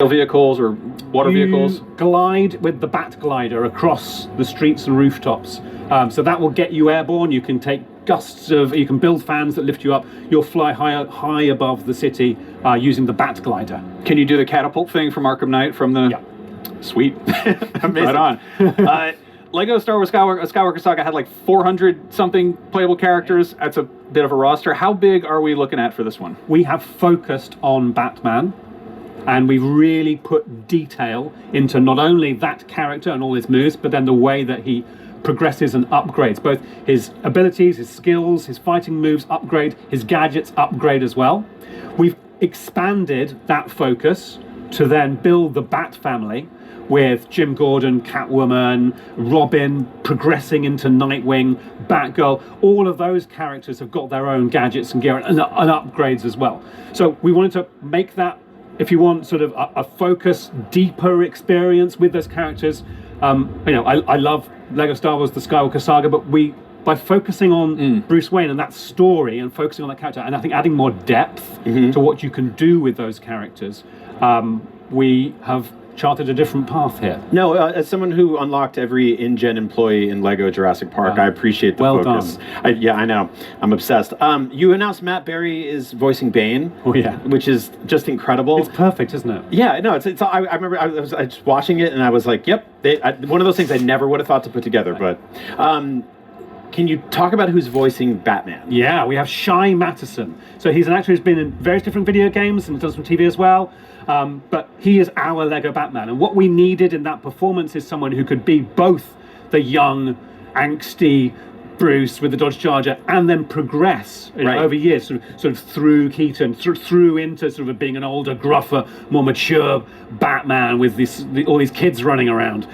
vehicles or water vehicles? Glide with the Bat Glider across the streets and rooftops. So that will get you airborne. You can take gusts of, you can build fans that lift you up. You'll fly high above the city using the Bat Glider. Can you do the catapult thing from Arkham Knight from the... Yeah. Sweet. Right on. Lego Star Wars Skywalker Saga had like 400 something playable characters. That's a bit of a roster. How big are we looking at for this one? We have focused on Batman, and we've really put detail into not only that character and all his moves, but then the way that he progresses and upgrades. Both his abilities, his skills, his fighting moves upgrade, his gadgets upgrade as well. We've expanded that focus to then build the Bat family, with Jim Gordon, Catwoman, Robin, progressing into Nightwing, Batgirl. All of those characters have got their own gadgets and gear and upgrades as well. So we wanted to make that, if you want, sort of a focused, deeper experience with those characters. I love Lego Star Wars, the Skywalker Saga, but by focusing on Bruce Wayne and that story and focusing on that character, and I think adding more depth to what you can do with those characters, we have charted a different path here. No, as someone who unlocked every InGen employee in Lego Jurassic Park, I appreciate the focus. Done. I know. I'm obsessed. You announced Matt Berry is voicing Bane. Oh yeah, which is just incredible. It's perfect, isn't it? Yeah, no, it's. I remember I was watching it and I was like, yep. One of those things I never would have thought to put together. But can you talk about who's voicing Batman? Yeah, we have Shai Mattison. So he's an actor who's been in various different video games and done some TV as well. But he is our Lego Batman. And what we needed in that performance is someone who could be both the young, angsty Bruce with the Dodge Charger and then progress over years, sort of through Keaton, through into sort of being an older, gruffer, more mature Batman with all these kids running around.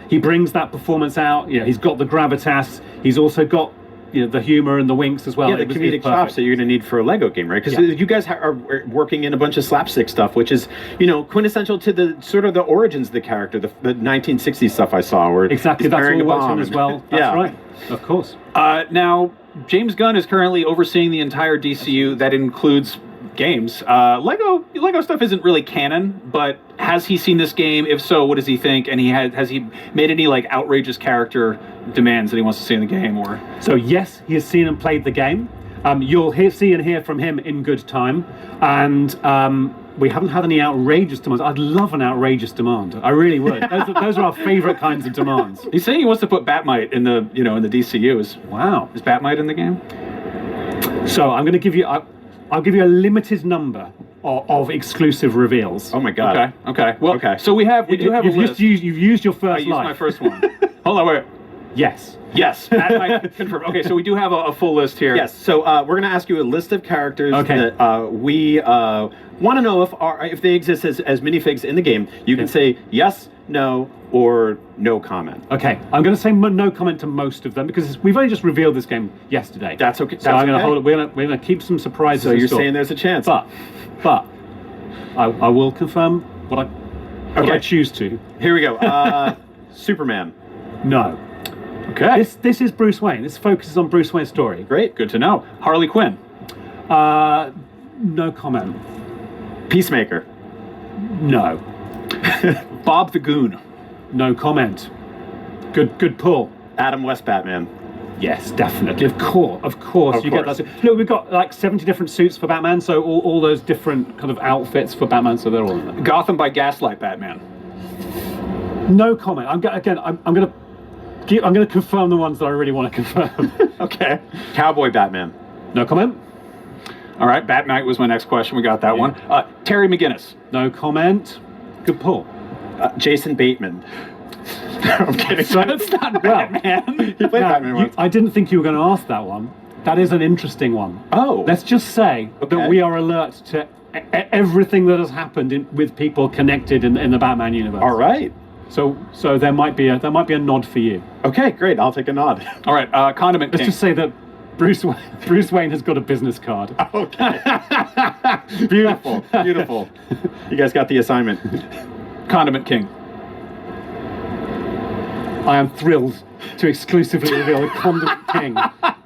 He brings that performance out. He's got the gravitas. He's also got the humor and the winks as well. Yeah, the comedic chops that you're going to need for a Lego game, right? Because you guys are working in a bunch of slapstick stuff, which is, quintessential to the sort of the origins of the character, the 1960s stuff I saw. Where exactly, that's all works in as well. That's right, of course. Now, James Gunn is currently overseeing the entire DCU. That includes games. Lego stuff isn't really canon, but has he seen this game? If so, what does he think? And has he made any like outrageous character demands that he wants to see in the game? Or so yes, he has seen and played the game. You'll see and hear from him in good time, and we haven't had any outrageous demands. I'd love an outrageous demand. I really would. Those are our favorite kinds of demands. He's saying he wants to put Batmite in the in the DCU. Wow, is Batmite in the game? So I'm going to give you. I'll give you a limited number of exclusive reveals. Oh my god. Okay. Well, so we do have a list. You've used your first I used my first one. Hold on, wait. Yes. Confirm. Okay, so we do have a full list here. Yes. So we're going to ask you a list of characters that we want to know if they exist as minifigs in the game. You can say yes, no, or no comment. Okay. I'm going to say no comment to most of them because we've only just revealed this game yesterday. That's okay. So I'm going to hold it. We're going to keep some surprises. So you're saying there's a chance, but I will confirm what I choose to. Here we go. Superman. No. Okay. This is Bruce Wayne. This focuses on Bruce Wayne's story. Great. Good to know. Harley Quinn. No comment. Peacemaker. No. Bob the Goon. No comment. Good pull. Adam West Batman. Yes, definitely. Of course. Get that. Look, we've got like 70 different suits for Batman, so all those different kind of outfits for Batman, so they're all in there. Gotham by Gaslight Batman. No comment. I'm going to confirm the ones that I really want to confirm. Okay. Cowboy Batman. No comment. All right. Batman was my next question. We got that one. Terry McGinnis. No comment. Good pull. Jason Bateman. I'm kidding. That's not Batman. He played Batman once. I didn't think you were going to ask that one. That is an interesting one. Oh. Let's just say that we are alert to everything that has happened with people connected in the Batman universe. All right. So there might be a nod for you. Okay, great. I'll take a nod. All right. Condiment King. Let's just say that Bruce Wayne has got a business card. Okay. Beautiful. You guys got the assignment. Condiment King. I am thrilled to exclusively reveal the Condiment King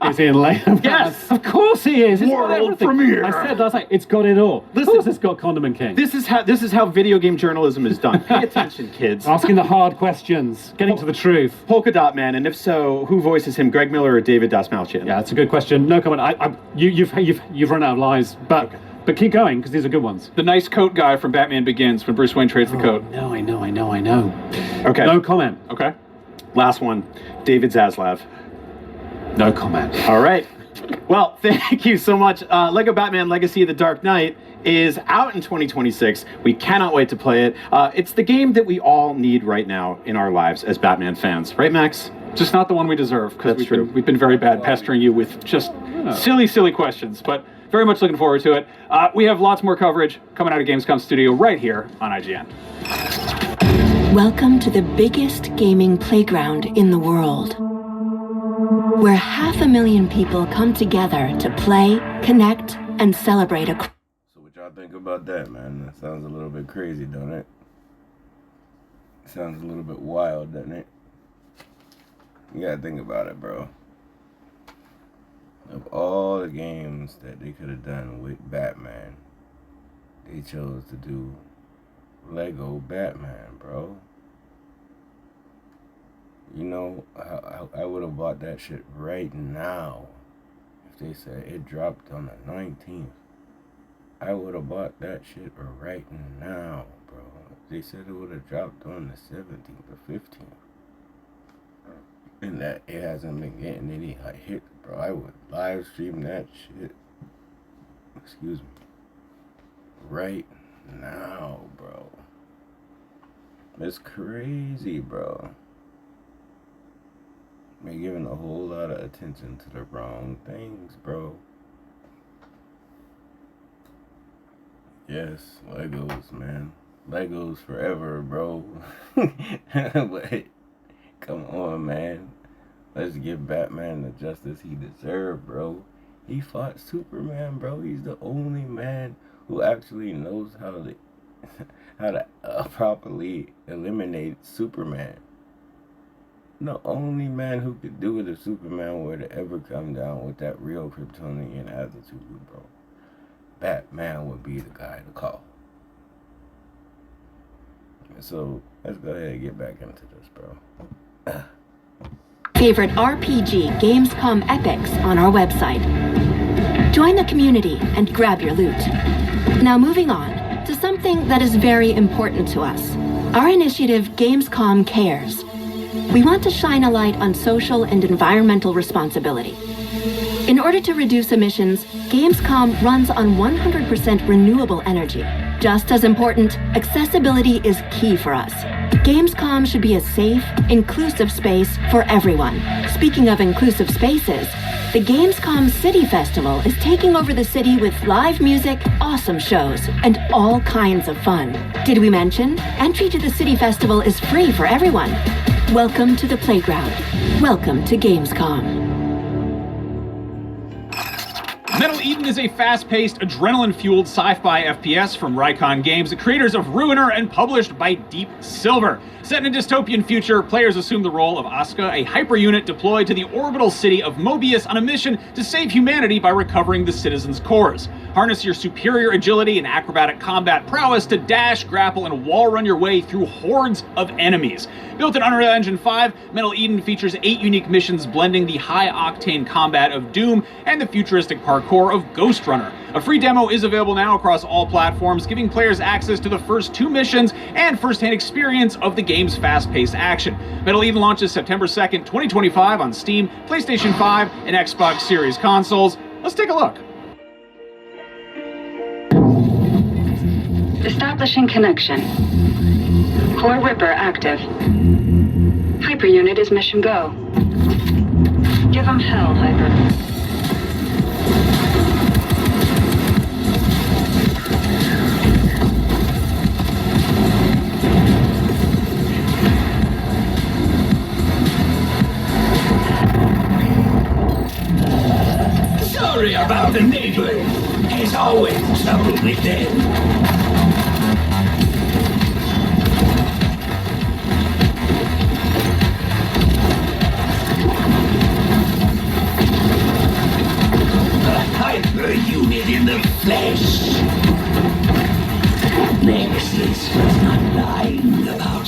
is in Lego Batman. Yes! Of course he is! It's got World everything. premiere. I said last night, it's got it all. Of course it's got Condiment King. This is how video game journalism is done. Pay attention, kids. Asking the hard questions, getting to the truth. Polka Dot Man, and if so, who voices him, Greg Miller or David Dasmalchian? Yeah, that's a good question. No comment. You've run out of lies, but Okay. but keep going because these are good ones. The nice coat guy from Batman Begins when Bruce Wayne trades the coat. No, I know. Okay. No comment. Okay. Last one, David Zaslav. No comment. All right. Well, thank you so much. Lego Batman Legacy of the Dark Knight is out in 2026. We cannot wait to play it. It's the game that we all need right now in our lives as Batman fans. Right, Max? Just not the one we deserve, because That's true. we've been very bad pestering you with just silly questions, but very much looking forward to it. We have lots more coverage coming out of Gamescom Studio right here on IGN. Welcome to the biggest gaming playground in the world, where 500,000 people come together to play, connect, and celebrate a... So what y'all think about that, man? That sounds a little bit crazy, don't it? Sounds a little bit wild, doesn't it? You gotta think about it, bro. Of all the games that they could have done with Batman, they chose to do Lego Batman, bro. You know, I would have bought that shit right now. If they said it dropped on the 19th, I would have bought that shit right now, bro. If they said it would have dropped on the 17th or 15th, and that it hasn't been getting any hit, bro, I would live stream that shit. Excuse me. Right now, bro. It's crazy, bro. They're giving a whole lot of attention to the wrong things, bro. Yes, Legos, man. Legos forever, bro. But come on, man. Let's give Batman the justice he deserved, bro. He fought Superman, bro. He's the only man who actually knows how to properly eliminate Superman. The only man who could do it if Superman were to ever come down with that real Kryptonian attitude, bro. Batman would be the guy to call. So let's go ahead and get back into this, bro. favorite RPG Gamescom epics on our website. Join the community and grab your loot. Now moving on to something that is very important to us. Our initiative Gamescom Cares. We want to shine a light on social and environmental responsibility. In order to reduce emissions, Gamescom runs on 100% renewable energy. Just as important, accessibility is key for us. Gamescom should be a safe, inclusive space for everyone. Speaking of inclusive spaces, the Gamescom City Festival is taking over the city with live music, awesome shows, and all kinds of fun. Did we mention? Entry to the City Festival is free for everyone. Welcome to the playground. Welcome to Gamescom. Metal Eden is a fast-paced, adrenaline-fueled sci-fi FPS from Rycon Games, the creators of Ruiner, and published by Deep Silver. Set in a dystopian future, players assume the role of Asuka, a hyper-unit deployed to the orbital city of Mobius on a mission to save humanity by recovering the citizens' cores. Harness your superior agility and acrobatic combat prowess to dash, grapple, and wall-run your way through hordes of enemies. Built in Unreal Engine 5, Metal Eden features 8 unique missions blending the high-octane combat of Doom and the futuristic parkour of Ghost Runner. A free demo is available now across all platforms, giving players access to the first 2 missions and first-hand experience of the game's fast-paced action. Metal Eden launches September 2nd, 2025 on Steam, PlayStation 5, and Xbox Series consoles. Let's take a look. Establishing connection. Core Ripper active. Hyper-unit is mission go. Give 'em hell, Hyper. Sorry about the neighbor. He's always trouble with them.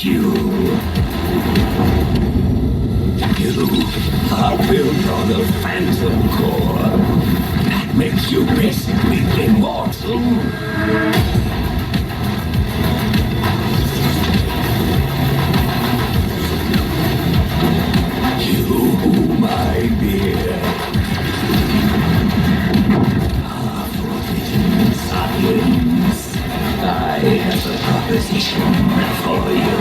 you. You are built on the Phantom Core. That makes you basically immortal. You, my dear, are forbidden science. I have a proposition for you.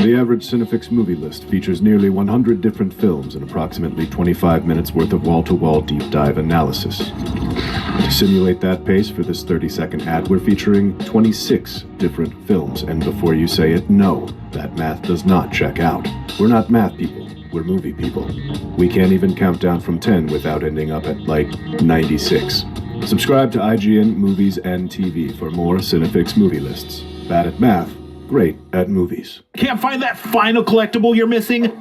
The average Cinefix movie list features nearly 100 different films and approximately 25 minutes worth of wall-to-wall deep dive analysis. To simulate that pace for this 30-second ad, we're featuring 26 different films, and before you say it, no, that math does not check out. We're not math people, we're movie people. We can't even count down from 10 without ending up at, like, 96. Subscribe to IGN Movies and TV for more Cinefix movie lists. Bad at math, great at movies. Can't find that final collectible you're missing?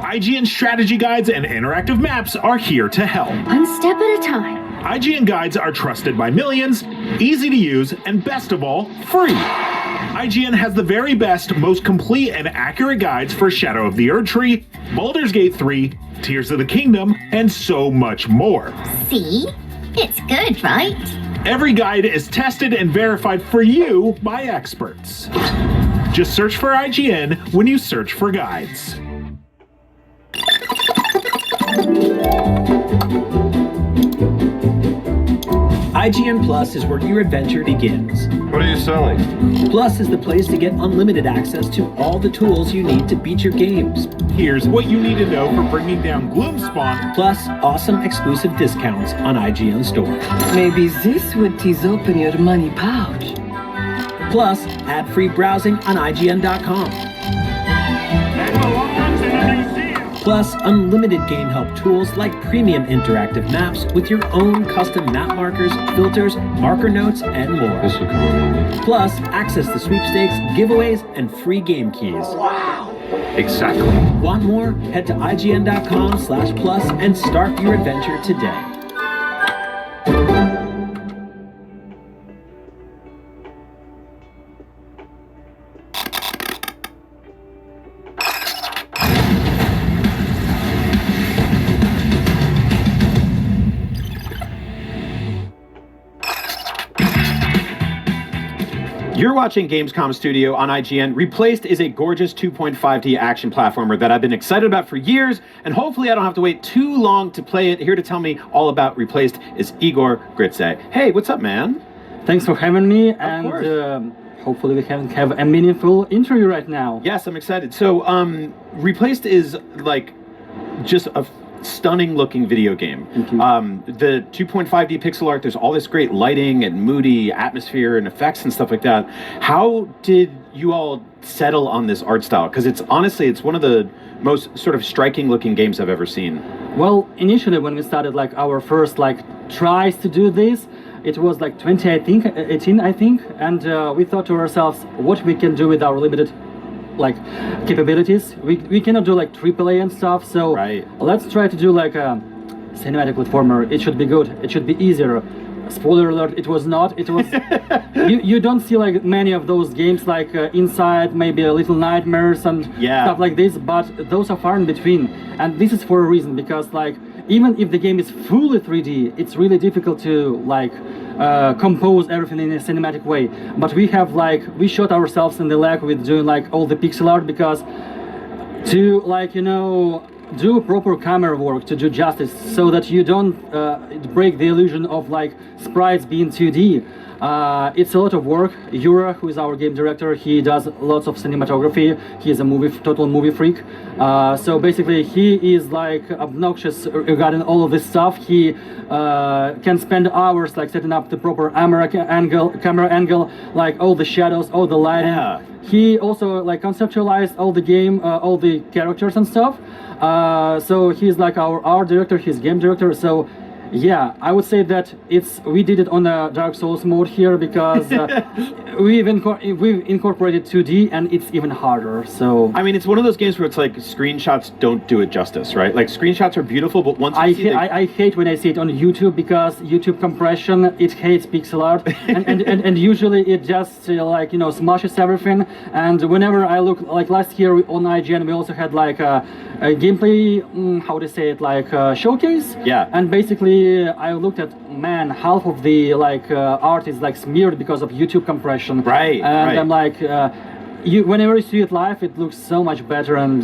IGN strategy guides and interactive maps are here to help. One step at a time. IGN guides are trusted by millions, easy to use, and best of all, free. IGN has the very best, most complete and accurate guides for Shadow of the Erdtree, Baldur's Gate 3, Tears of the Kingdom, and so much more. See? It's good, right? Every guide is tested and verified for you by experts. Just search for IGN when you search for guides. IGN Plus is where your adventure begins. What are you selling? Plus is the place to get unlimited access to all the tools you need to beat your games. Here's what you need to know for bringing down Gloomspawn. Plus awesome exclusive discounts on IGN Store. Maybe this would tease open your money pouch. Plus ad-free browsing on IGN.com. Plus unlimited game help tools like premium interactive maps with your own custom map markers, filters, marker notes, and more. This will come in handy. Plus access to sweepstakes, giveaways, and free game keys. Wow! Exactly. Want more? Head to IGN.com/plus and start your adventure today. You're watching Gamescom Studio on IGN. Replaced is a gorgeous 2.5D action platformer that I've been excited about for years, and hopefully I don't have to wait too long to play it. Here to tell me all about Replaced is Igor Gritze. Hey, what's up, man? Thanks for having me, and hopefully we can have a meaningful interview right now. Yes, I'm excited. So, Replaced is like just a stunning looking video game. The 2.5D pixel art, there's all this great lighting and moody atmosphere and effects and stuff like that. How did you all settle on this art style? Because it's honestly, it's one of the most sort of striking looking games I've ever seen. Well, initially when we started like our first like tries to do this, it was like 2018 I think, and we thought to ourselves what we can do with our limited like capabilities. We cannot do like AAA and stuff, so let's try to do like a cinematic platformer. It should be good, it should be easier. Spoiler alert, it was not. It was you don't see like many of those games like Inside, maybe a Little Nightmares and stuff like this, but those are far in between, and this is for a reason, because like even if the game is fully 3D, it's really difficult to like compose everything in a cinematic way. But we have like, we shot ourselves in the leg with doing like all the pixel art, because to like, you know, do proper camera work, to do justice, so that you don't break the illusion of like sprites being 2D. It's a lot of work. Yura, who is our game director, he does lots of cinematography. He is a total movie freak. So basically he is like obnoxious regarding all of this stuff. He can spend hours like setting up the proper camera angle, like all the shadows, all the lighting. He also like conceptualized all the game, all the characters and stuff. So he's like our art director, he's game director. So Yeah, I would say that we did it on the Dark Souls mode here because we've incorporated 2D and it's even harder. So I mean, it's one of those games where it's like screenshots don't do it justice, right? Like screenshots are beautiful, but once I hate when I see it on YouTube because YouTube compression, it hates pixel art and usually it just like smashes everything. And whenever I look, like last year on IGN we also had like a gameplay, how to say it, like showcase. Yeah. And basically I looked at, man, half of the art is like smeared because of YouTube compression. Right. And right. I'm like, whenever you see it live, it looks so much better. And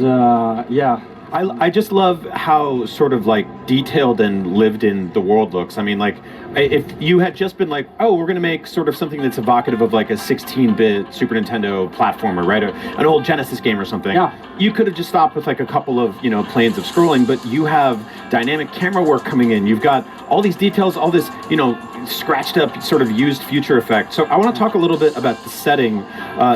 yeah. I just love how sort of like detailed and lived in the world looks. I mean, like, if you had just been like, oh, we're going to make sort of something that's evocative of like a 16-bit Super Nintendo platformer, right? Or an old Genesis game or something. Yeah. You could have just stopped with like a couple of, planes of scrolling, but you have dynamic camera work coming in. You've got all these details, all this, scratched up sort of used future effect. So I want to talk a little bit about the setting.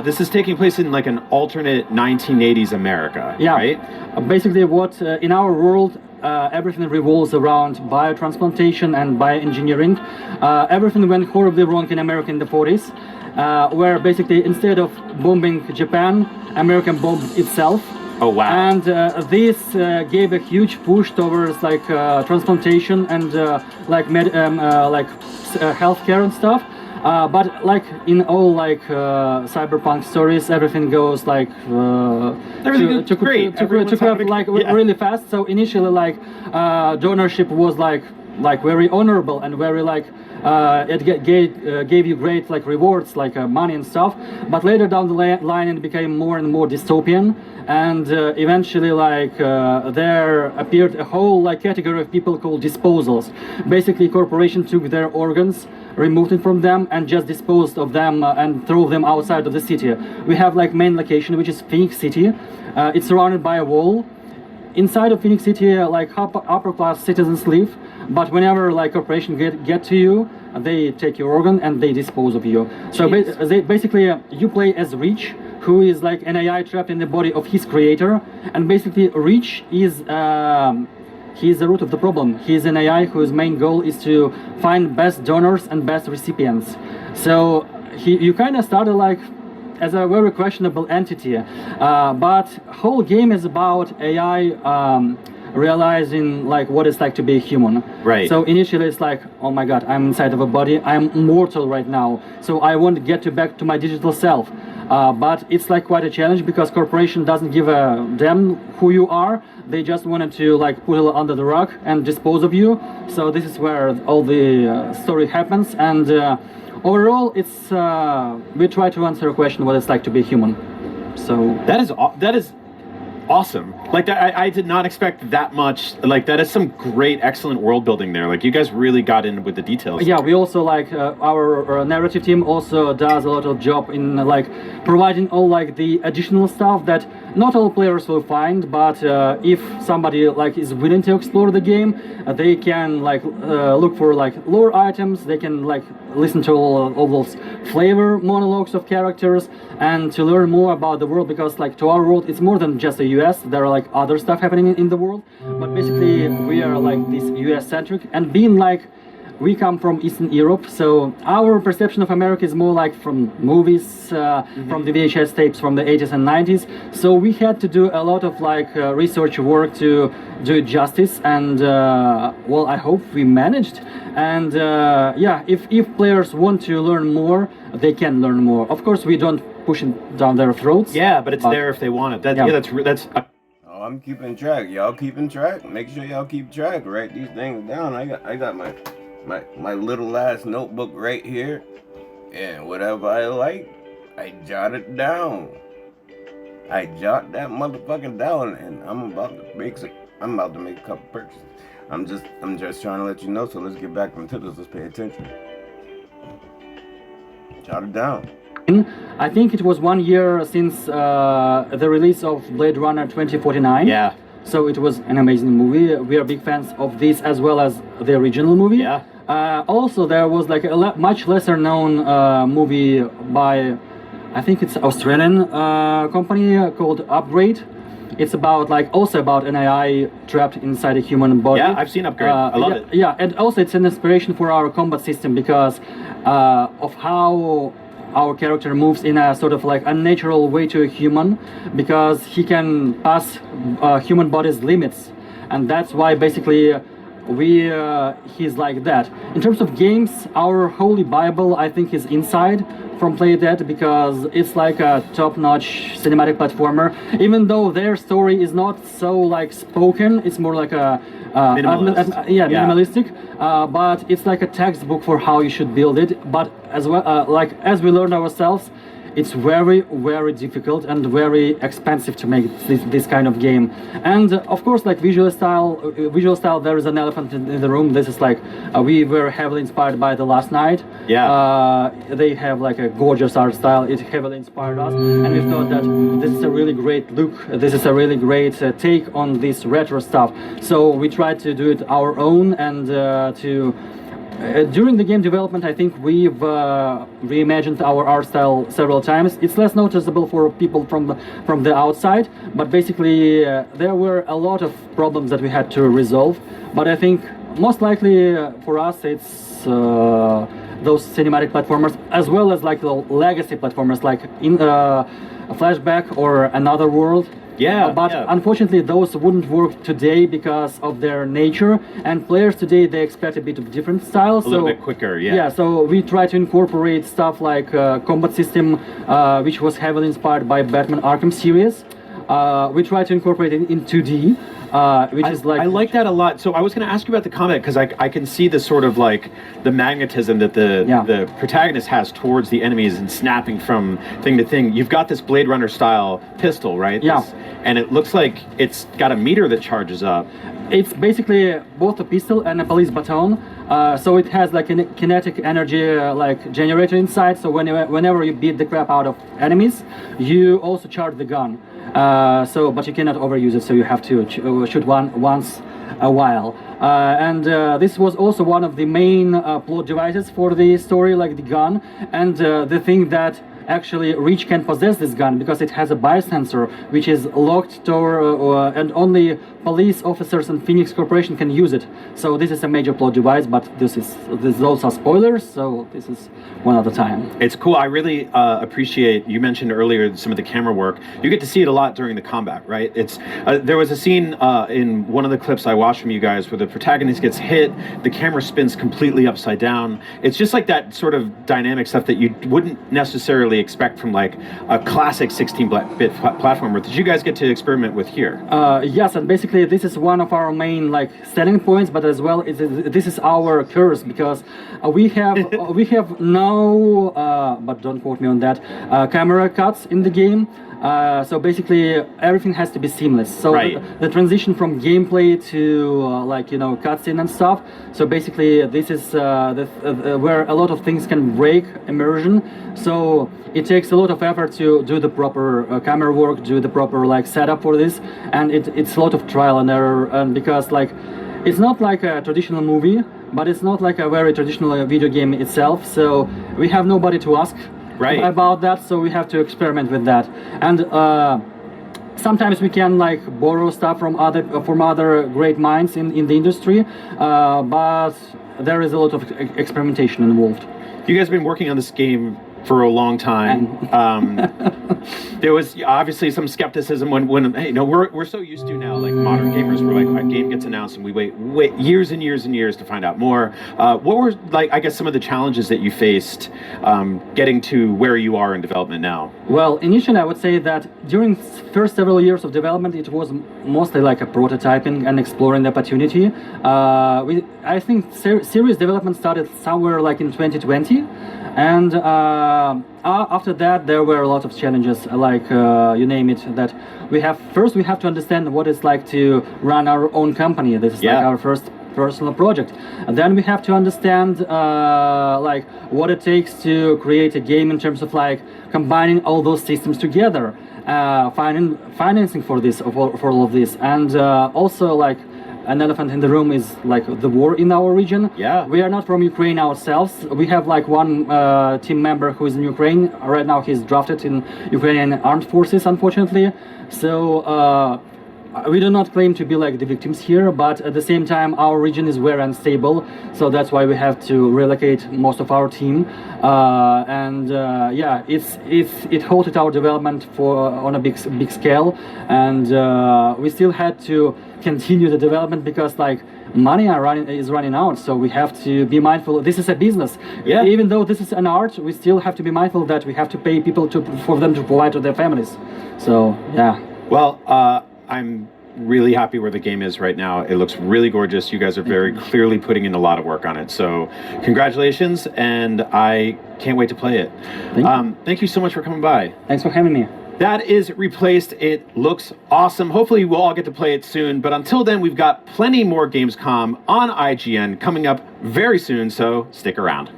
This is taking place in like an alternate 1980s America, yeah. right? Basically what in our world, everything revolves around biotransplantation and bioengineering. Everything went horribly wrong in America in the 40s, where basically instead of bombing Japan, America bombed itself. Oh wow! And this gave a huge push towards like transplantation and healthcare and stuff. But like in all like cyberpunk stories, everything goes like everything great. To crap like really fast. So initially like donorship was like very honorable and very like it gave you great like rewards like money and stuff. But later down the line it became more and more dystopian. And eventually, like there appeared a whole like category of people called disposals. Basically, corporation took their organs, removed it from them, and just disposed of them and threw them outside of the city. We have like main location, which is Phoenix City. It's surrounded by a wall. Inside of Phoenix City, like upper class citizens live, but whenever like corporation get to you, they take your organ and they dispose of you. So basically, you play as Reach, who is like an AI trapped in the body of his creator, and basically Reach is he's the root of the problem. He's an AI whose main goal is to find best donors and best recipients. So you kind of started like as a very questionable entity, but whole game is about AI realizing like what it's like to be a human. Right. So initially it's like, oh my god, I'm inside of a body, I'm mortal right now, so I want to get back to my digital self. But it's like quite a challenge because corporation doesn't give a damn who you are. They just wanted to like put it under the rug and dispose of you. So this is where all the story happens. And overall, it's we try to answer a question what it's like to be human. So that is awesome. Like I did not expect that much. Like that is some great, excellent world building there. Like you guys really got in with the details. Yeah, we also like our narrative team also does a lot of job in like providing all like the additional stuff that not all players will find, but if somebody like is willing to explore the game, they can like look for like lore items. They can like listen to all those flavor monologues of characters and to learn more about the world, because like to our world it's more than just the US. There are like other stuff happening in the world, but basically we are like this US centric, and being like we come from Eastern Europe, so our perception of America is more like from movies, from the VHS tapes from the 80s and 90s. So we had to do a lot of like research work to do it justice, and well, I hope we managed. And yeah, if players want to learn more, they can learn more. Of course, we don't push it down their throats. Yeah, but it's there if they want it. That's. Oh, I'm keeping track. Y'all keeping track? Make sure y'all keep track. Write these things down. I got my little ass notebook right here, and whatever I like, I jot it down. I jot that motherfucking down, and I'm about to make a couple purchases. I'm just trying to let you know. So let's get back into this. Let's pay attention. Jot it down. I think it was 1 year since the release of Blade Runner 2049. Yeah. So it was an amazing movie. We are big fans of this as well as the original movie. Yeah. Also, there was like a much lesser known movie by, I think it's Australian company called Upgrade. It's about like also about an AI trapped inside a human body. Yeah, I've seen Upgrade. I love it. Yeah, and also it's an inspiration for our combat system because of how our character moves in a sort of like unnatural way to a human, because he can pass human body's limits, and that's why basically he's like that. In terms of games, our holy bible I think is Inside from Playdead, because it's like a top-notch cinematic platformer, even though their story is not so like spoken. It's more like a minimalistic, but it's like a textbook for how you should build it. But as well, like as we learned ourselves, it's very, very difficult and very expensive to make this kind of game. And of course, like visual style, there is an elephant in the room. This is like we were heavily inspired by The Last Night. Yeah. They have like a gorgeous art style. It heavily inspired us, and we thought that this is a really great look. This is a really great take on this retro stuff. So we tried to do it our own, and during the game development, I think we've reimagined our art style several times. It's less noticeable for people from the outside, but basically there were a lot of problems that we had to resolve. But I think most likely for us, it's those cinematic platformers, as well as like the legacy platformers, like in Flashback or Another World. Yeah, but unfortunately those wouldn't work today because of their nature, and players today, they expect a bit of different styles. A little bit quicker, yeah. Yeah, so we try to incorporate stuff like combat system, which was heavily inspired by Batman Arkham series. We try to incorporate it in 2D, which is like... I like that a lot. So I was going to ask you about the combat, because I can see the sort of like the magnetism that the protagonist has towards the enemies and snapping from thing to thing. You've got this Blade Runner style pistol, right? Yeah. And it looks like it's got a meter that charges up. It's basically both a pistol and a police baton. So it has like a kinetic energy like generator inside. So whenever you beat the crap out of enemies, you also charge the gun. But you cannot overuse it. So you have to shoot once a while. And this was also one of the main plot devices for the story, like the gun, and the thing that actually Reach can possess this gun, because it has a biosensor which is locked door, and only police officers and Phoenix Corporation can use it. So this is a major plot device, but those are spoilers, so this is one at a time. It's cool. I really appreciate, you mentioned earlier some of the camera work. You get to see it a lot during the combat, right? It's there was a scene in one of the clips I watched from you guys where the protagonist gets hit, the camera spins completely upside down. It's just like that sort of dynamic stuff that you wouldn't necessarily expect from like a classic 16-bit platformer. Did you guys get to experiment with here? Yes, and basically this is one of our main like selling points, but as well this is our curse, because we have no but don't quote me on that, camera cuts in the game. So basically everything has to be seamless. So the transition from gameplay to cutscene and stuff. So basically this is where a lot of things can break immersion. So it takes a lot of effort to do the proper camera work, do the proper like setup for this, and it's a lot of trial and error. And because like it's not like a traditional movie, but it's not like a very traditional video game itself. So we have nobody to ask about that, so we have to experiment with that. And sometimes we can like borrow stuff from other great minds in the industry, but there is a lot of experimentation involved. You guys have been working on this game for a long time. There was obviously some skepticism when we're so used to now, like modern gamers, we're like, a game gets announced and we wait years and years and years to find out more. What were like, I guess, some of the challenges that you faced getting to where you are in development now? Well, initially I would say that during first several years of development, it was mostly like a prototyping and exploring the opportunity. I think serious development started somewhere like in 2020. And after that, there were a lot of challenges, like you name it, that we have to understand what it's like to run our own company. This is like our first personal project. And then we have to understand like what it takes to create a game in terms of like combining all those systems together, finding financing for all of this, and also like an elephant in the room is like the war in our region. Yeah. We are not from Ukraine ourselves. We have like one team member who is in Ukraine. Right now he's drafted in Ukrainian armed forces, unfortunately. So we do not claim to be like the victims here, but at the same time our region is very unstable, so that's why we have to relocate most of our team. Yeah, it halted our development on a big scale, and we still had to continue the development because like money is running out, so we have to be mindful. This is a business. Yeah. Even though this is an art, we still have to be mindful that we have to pay people for them to provide to their families. So yeah. Well, I'm really happy where the game is right now. It looks really gorgeous. You guys are very clearly putting in a lot of work on it. So congratulations, and I can't wait to play it. Thank you so much for coming by. Thanks for having me. That is Replaced. It looks awesome. Hopefully we'll all get to play it soon. But until then, we've got plenty more Gamescom on IGN coming up very soon, so stick around.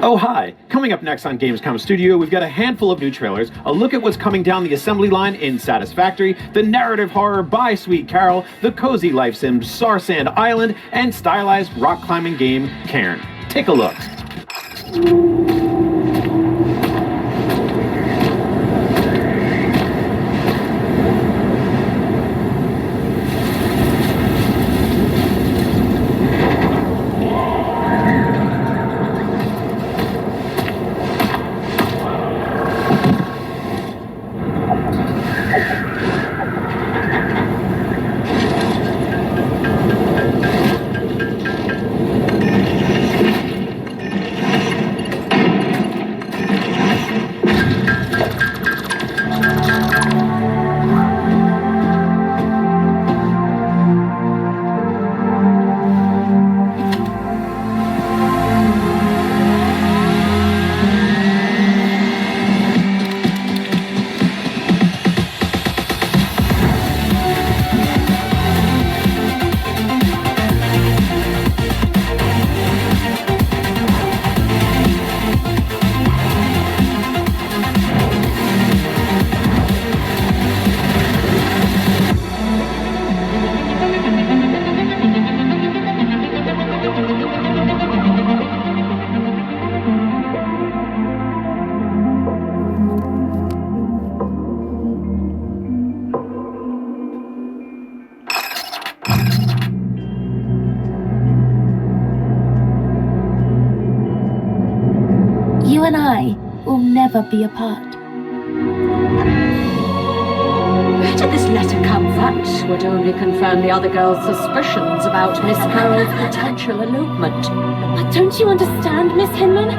Oh, hi. Coming up next on Gamescom Studio, we've got a handful of new trailers, a look at what's coming down the assembly line in Satisfactory, the narrative horror by Sweet Carol, the cozy life sim Sarsand Island, and stylized rock climbing game Cairn. Take a look. You and I will never be apart. Where did this letter come from? That would only confirm the other girl's suspicions about Miss Carroll's potential elopement. But don't you understand, Miss Hinman?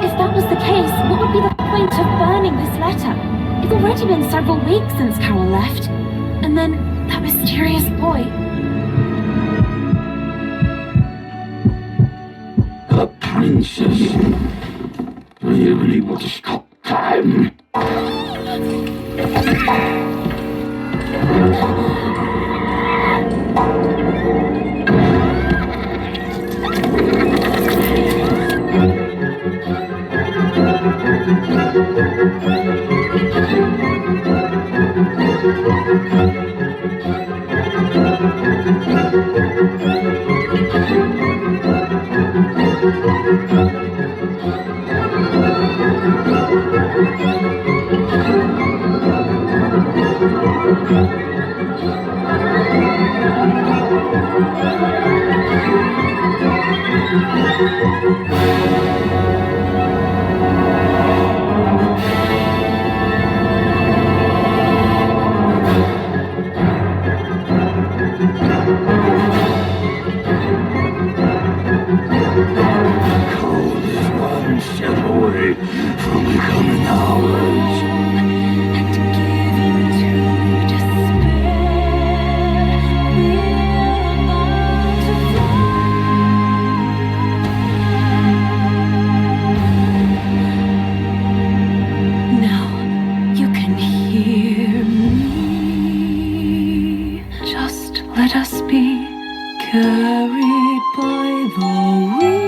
If that was the case, what would be the point of burning this letter? It's already been several weeks since Carol left. And then that mysterious boy. A princess. Really want to stop time. Let us be carried by the wind.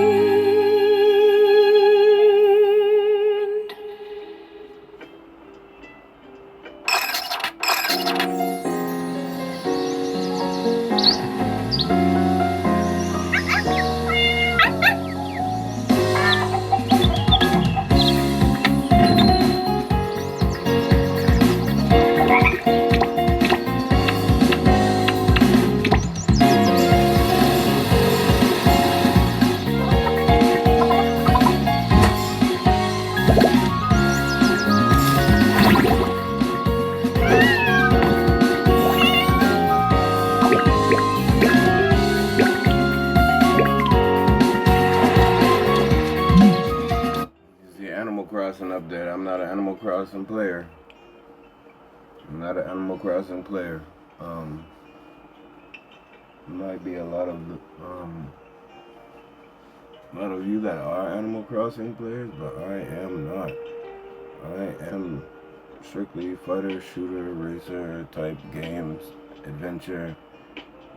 Crossing update. I'm not an Animal Crossing player. I'm not an Animal Crossing player. Might be a lot of you that are Animal Crossing players, but I am not. I am strictly fighter, shooter, racer type games, adventure,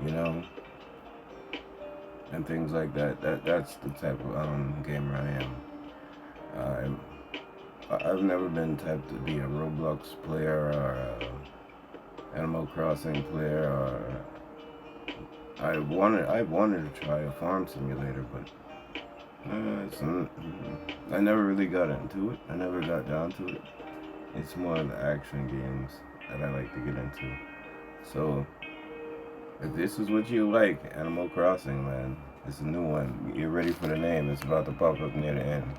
you know, and things like that. That's the type of gamer I am. I've never been typed to be a Roblox player or a Animal Crossing player, or I wanted to try a farm simulator, but I never really got into it. I never got down to it. It's more of the action games that I like to get into. So if this is what you like, Animal Crossing, man, it's a new one. Get ready for the name. It's about to pop up near the end.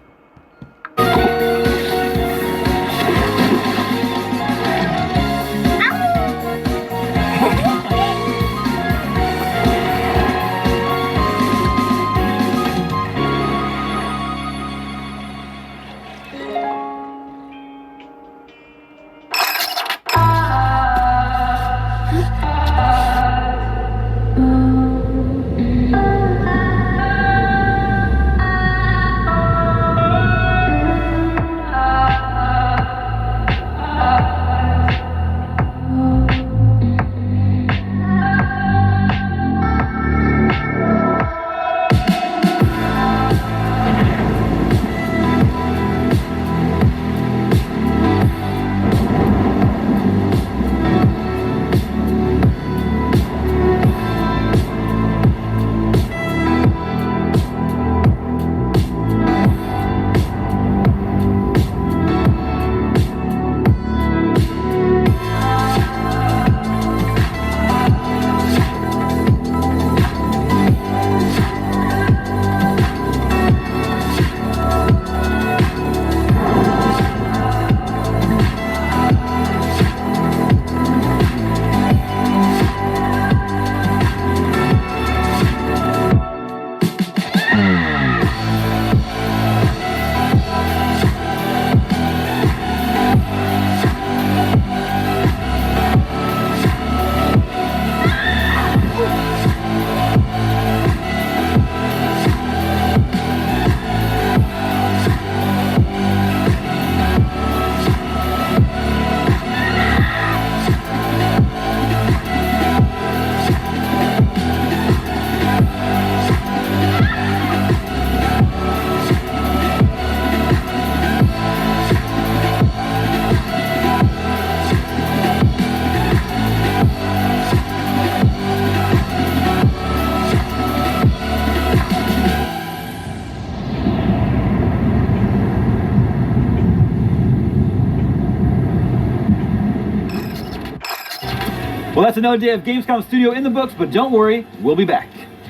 Well, that's another day of Gamescom Studio in the books, but don't worry, we'll be back.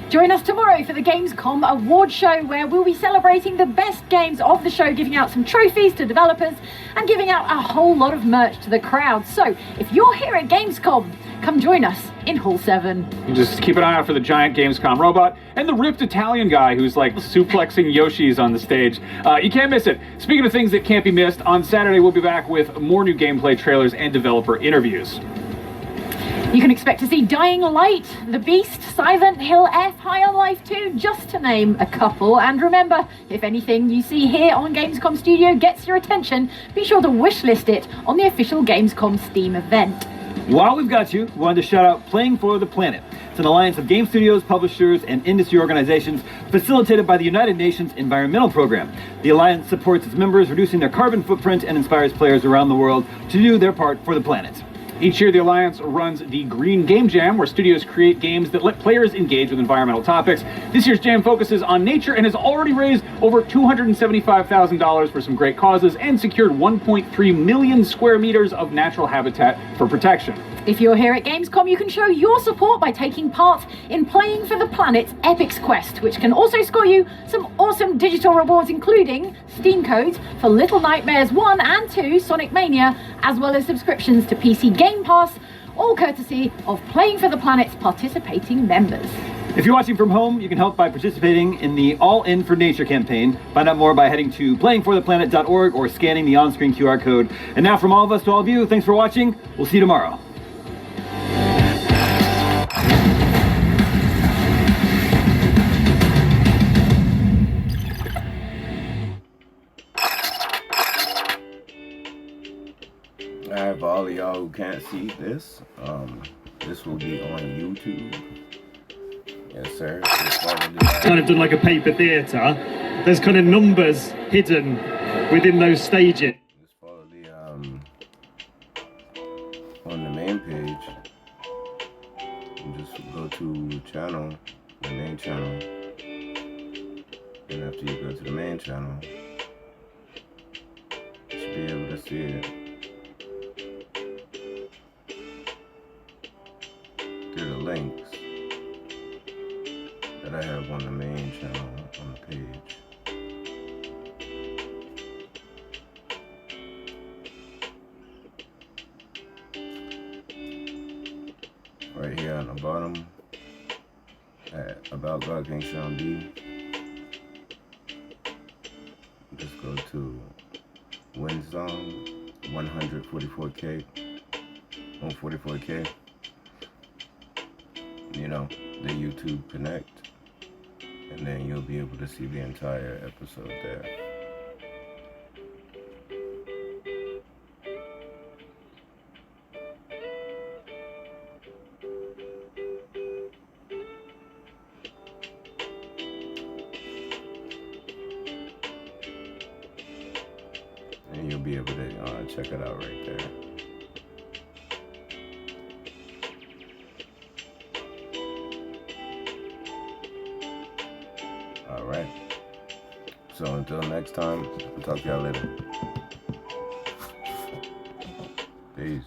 Join us tomorrow for the Gamescom award show, where we'll be celebrating the best games of the show, giving out some trophies to developers and giving out a whole lot of merch to the crowd. So if you're here at Gamescom, come join us in Hall 7. You just keep an eye out for the giant Gamescom robot and the ripped Italian guy who's like suplexing Yoshis on the stage. You can't miss it. Speaking of things that can't be missed, on Saturday we'll be back with more new gameplay trailers and developer interviews. You can expect to see Dying Light, The Beast, Silent Hill F, High on Life 2, just to name a couple. And remember, if anything you see here on Gamescom Studio gets your attention, be sure to wishlist it on the official Gamescom Steam event. While we've got you, we wanted to shout out Playing for the Planet. It's an alliance of game studios, publishers, and industry organizations facilitated by the United Nations Environmental Program. The alliance supports its members, reducing their carbon footprint, and inspires players around the world to do their part for the planet. Each year, the Alliance runs the Green Game Jam, where studios create games that let players engage with environmental topics. This year's jam focuses on nature and has already raised over $275,000 for some great causes and secured 1.3 million square meters of natural habitat for protection. If you're here at Gamescom, you can show your support by taking part in Playing for the Planet's Epics Quest, which can also score you some awesome digital rewards, including Steam codes for Little Nightmares 1 and 2 Sonic Mania, as well as subscriptions to PC Game Pass, all courtesy of Playing for the Planet's participating members. If you're watching from home, you can help by participating in the All In for Nature campaign. Find out more by heading to playingfortheplanet.org or scanning the on-screen QR code. And now from all of us to all of you, thanks for watching. We'll see you tomorrow. Alright, for all of y'all who can't see this, this will be on YouTube. Yes, sir. Kind of done like a paper theatre. There's kind of numbers hidden within those stages. Just follow the on the main page. And just go to channel, the main channel. And after you go to the main channel, you should be able to see it. Through the links that I have on the main channel on the page. Right here on the bottom at About God King Sean B. Just go to Win Zone 144K, 144K. You know, the YouTube Connect, and then you'll be able to see the entire episode there. And you'll be able to check it out right there. Alright, so until next time, I'll talk to y'all later. Peace.